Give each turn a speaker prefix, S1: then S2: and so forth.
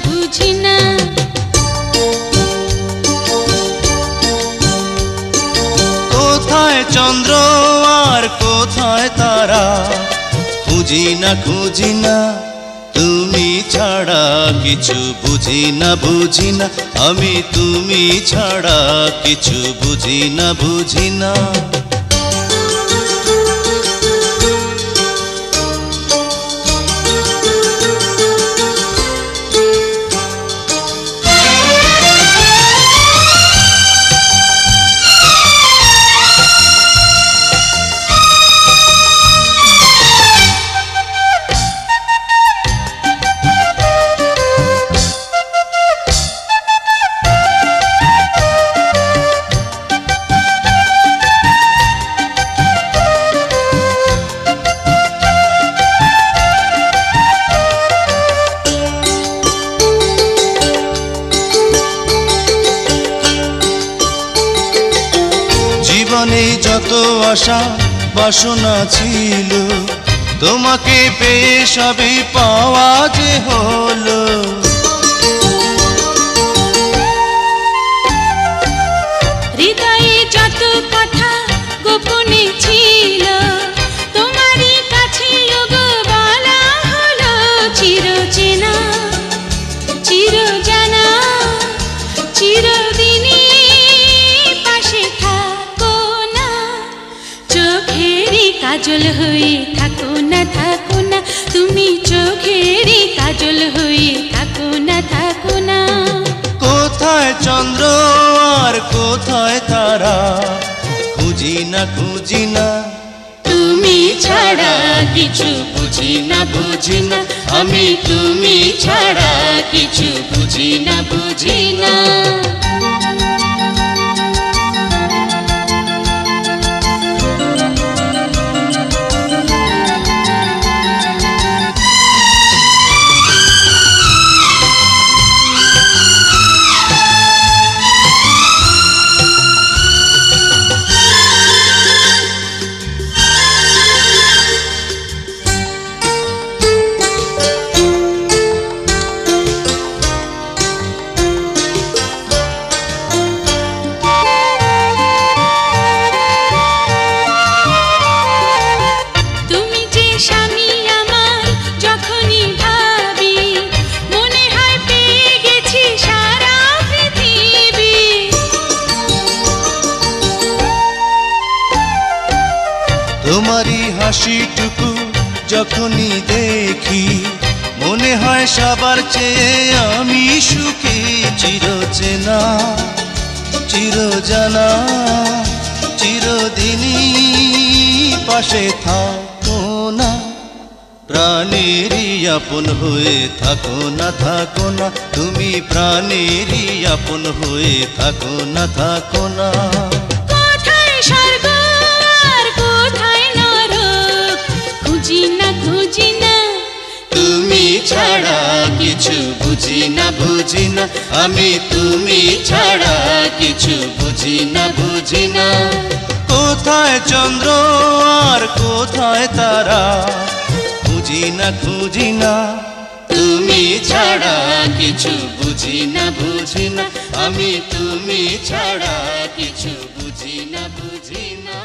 S1: বুঝি না।
S2: কোথায় চন্দ্র আর কোথায় তারা, খুঁজি না খুঁজি না, তুমি ছাড়া কিছু বুঝি না বুঝি না, আমি তুমি ছাড়া কিছু বুঝি না বুঝি না। জীবনে যত আশা বাসনা ছিল, তোমাকে পেয়ে সবই পাওয়া যে হলো।
S1: হৃদয়ে যত কথা গোপনে ছিল, তোমারই কাছে ওগো বলা হলো চিরচেনা চিরজানা চিরদিনই পাশে থাকো না, চোখেরই কাজল হয়ে থাকো না থাকো না, তুমি চোখেরই কাজল হয়ে থাকো না থাকো না।
S2: কোথায় চন্দ্র আর কোথায় তারা, খুঁজি না খুঁজি না,
S1: তুমি ছাড়া কিছু বুঝি না বুঝি না, আমি তুমি ছাড়া কিছু বুঝি না বুঝি না।
S2: তোমারই হাসিটুকু যখনই দেখি, মনে হয় সবার চেয়ে আমি সুখী। চিরচেনা চিরজানা চিরদিনই পাশে থাকো না, প্রাণেরই আপন হয়ে থাকো না থাকো না, তুমি প্রাণেরই আপন হয়ে থাকো না থাকো না।
S1: কোথায় স্বর্গ আর কোথায় নরক, খুঁজি না খুঁজি না,
S2: তুমি ছাড়া কিছু বুঝি না বুঝি না, আমি তুমি ছাড়া কিছু বুঝি না বুঝি না। কোথায় চন্দ্র আর কোথায় তারা, খুঁজি না খুঁজি না, তুমি ছাড়া কিছু বুঝি না বুঝি না, আমি তুমি ছাড়া কিছু বুঝি না বুঝি না।